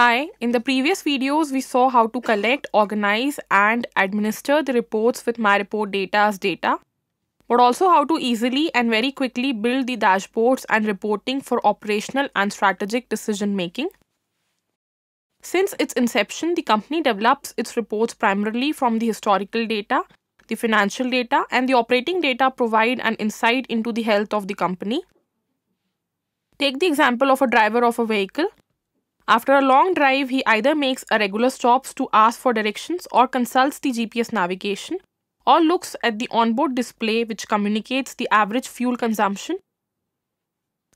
Hi, in the previous videos, we saw how to collect, organize, and administer the reports with MyReport data as data, but also how to easily and very quickly build the dashboards and reporting for operational and strategic decision making. Since its inception, the company develops its reports primarily from the historical data, the financial data, and the operating data provide an insight into the health of the company. Take the example of a driver of a vehicle. After a long drive, he either makes a regular stops to ask for directions or consults the GPS navigation or looks at the onboard display which communicates the average fuel consumption,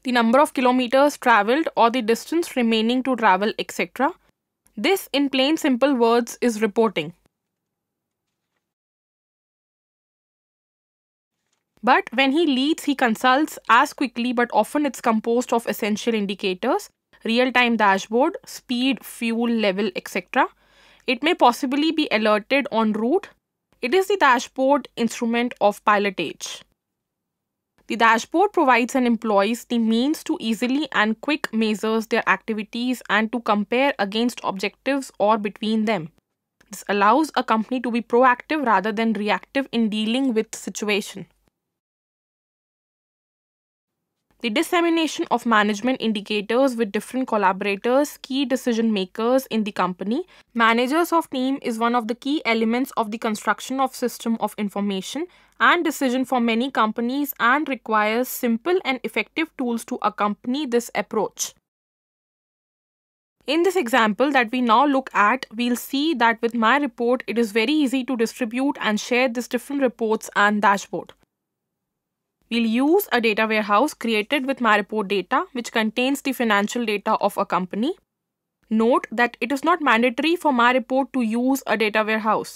the number of kilometers traveled or the distance remaining to travel, etc. This, in plain simple words, is reporting. But when he leads, he consults as quickly, but often it's composed of essential indicators, real-time dashboard, speed, fuel level, etc. It may possibly be alerted en route. It is the dashboard instrument of pilotage. The dashboard provides an employees the means to easily and quick measures their activities and to compare against objectives or between them. This allows a company to be proactive rather than reactive in dealing with the situation. The dissemination of management indicators with different collaborators, key decision makers in the company. Managers of team is one of the key elements of the construction of system of information and decision for many companies and requires simple and effective tools to accompany this approach. In this example that we now look at, we'll see that with MyReport, it is very easy to distribute and share these different reports and dashboard. We'll use a data warehouse created with MyReport data, which contains the financial data of a company. Note that it is not mandatory for MyReport to use a data warehouse.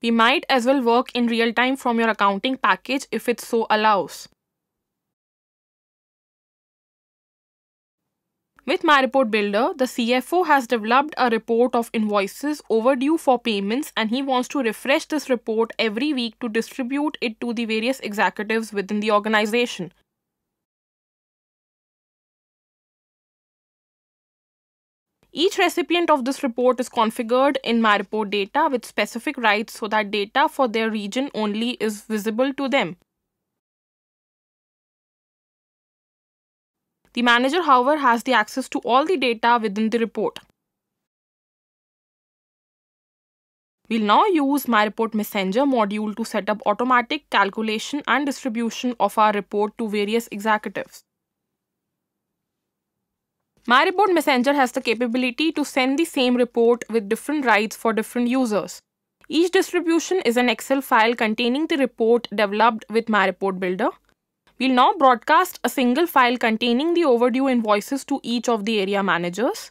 We might as well work in real time from your accounting package if it so allows. With MyReport Builder, the CFO has developed a report of invoices overdue for payments and he wants to refresh this report every week to distribute it to the various executives within the organization. Each recipient of this report is configured in MyReport data with specific rights so that data for their region only is visible to them. The manager, however, has the access to all the data within the report. We'll now use MyReport Messenger module to set up automatic calculation and distribution of our report to various executives. MyReport Messenger has the capability to send the same report with different rights for different users. Each distribution is an Excel file containing the report developed with MyReport Builder. We'll now broadcast a single file containing the overdue invoices to each of the area managers.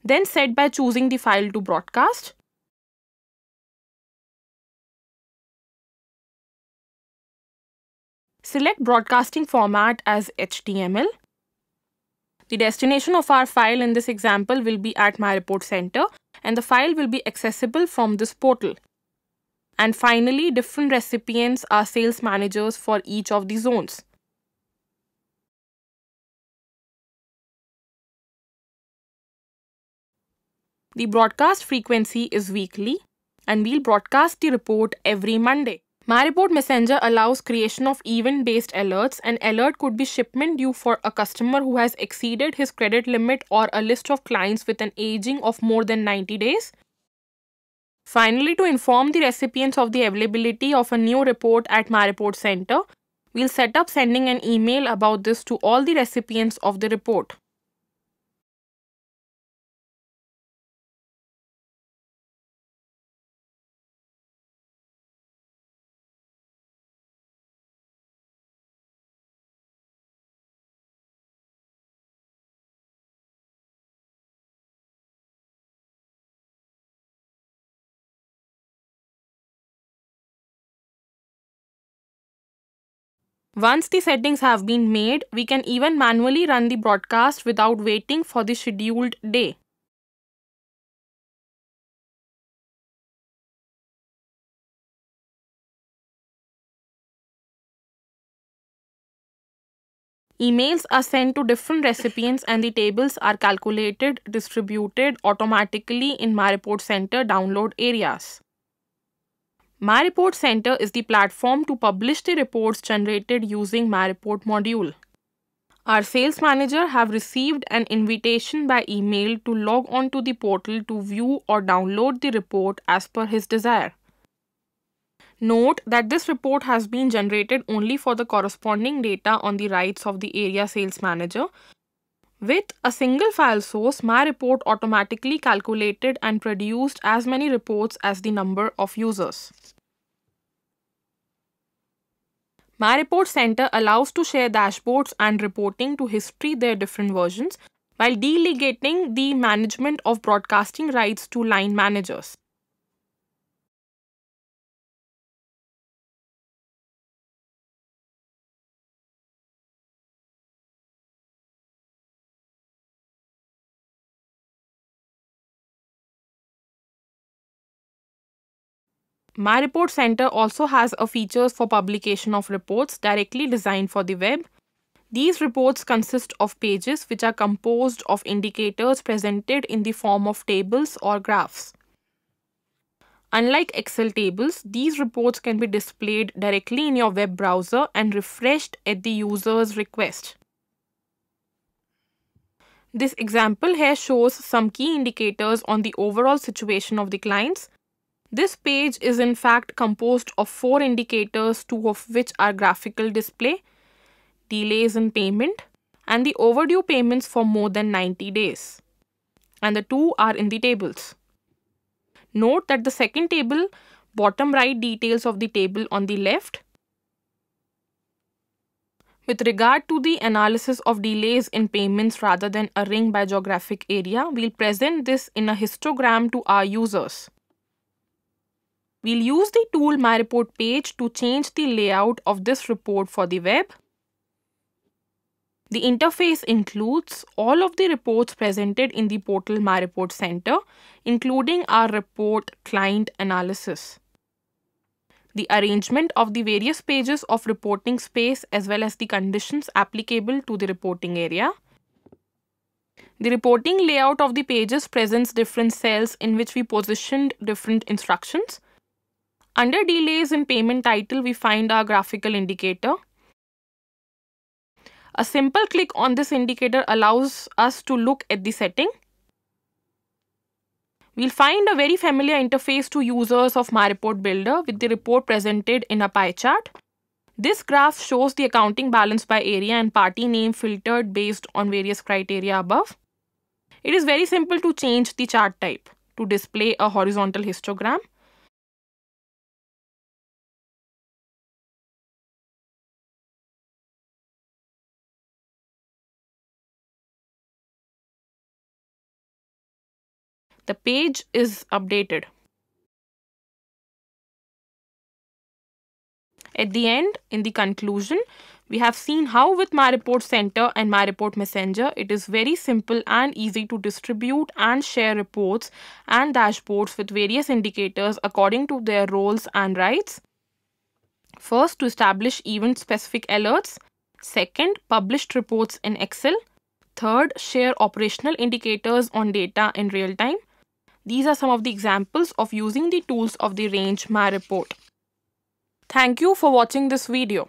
Then set by choosing the file to broadcast. Select broadcasting format as HTML. The destination of our file in this example will be at MyReport Center and the file will be accessible from this portal. And finally, different recipients are sales managers for each of the zones. The broadcast frequency is weekly and we'll broadcast the report every Monday. MyReport Messenger allows creation of event-based alerts. An alert could be shipment due for a customer who has exceeded his credit limit or a list of clients with an aging of more than 90 days. Finally, to inform the recipients of the availability of a new report at MyReport Center, we'll set up sending an email about this to all the recipients of the report. Once the settings have been made, we can even manually run the broadcast without waiting for the scheduled day. Emails are sent to different recipients and the tables are calculated, distributed automatically in MyReport Center download areas. MyReport Center is the platform to publish the reports generated using MyReport module. Our sales manager have received an invitation by email to log on to the portal to view or download the report as per his desire. Note that this report has been generated only for the corresponding data on the rights of the area sales manager. With a single file source, MyReport automatically calculated and produced as many reports as the number of users. MyReport Center allows to share dashboards and reporting to history their different versions while delegating the management of broadcasting rights to line managers. MyReport Center also has a features for publication of reports directly designed for the web. These reports consist of pages which are composed of indicators presented in the form of tables or graphs. Unlike Excel tables, these reports can be displayed directly in your web browser and refreshed at the user's request. This example here shows some key indicators on the overall situation of the clients. This page is in fact composed of 4 indicators, 2 of which are graphical display, delays in payment, and the overdue payments for more than 90 days. And the 2 are in the tables. Note that the second table, bottom right details of the table on the left. With regard to the analysis of delays in payments rather than a ring by geographic area, we'll present this in a histogram to our users. We'll use the tool MyReport page to change the layout of this report for the web. The interface includes all of the reports presented in the portal MyReport Center, including our report client analysis. The arrangement of the various pages of reporting space as well as the conditions applicable to the reporting area. The reporting layout of the pages presents different cells in which we positioned different instructions. Under delays in payment title, we find our graphical indicator. A simple click on this indicator allows us to look at the setting. We'll find a very familiar interface to users of MyReport Builder with the report presented in a pie chart. This graph shows the accounting balance by area and party name filtered based on various criteria above. It is very simple to change the chart type to display a horizontal histogram. The page is updated. At the end, in the conclusion, we have seen how with MyReport Center and MyReport Messenger, it is very simple and easy to distribute and share reports and dashboards with various indicators according to their roles and rights. First, to establish event-specific alerts. Second, published reports in Excel. Third, share operational indicators on data in real time. These are some of the examples of using the tools of the range MyReport. Thank you for watching this video.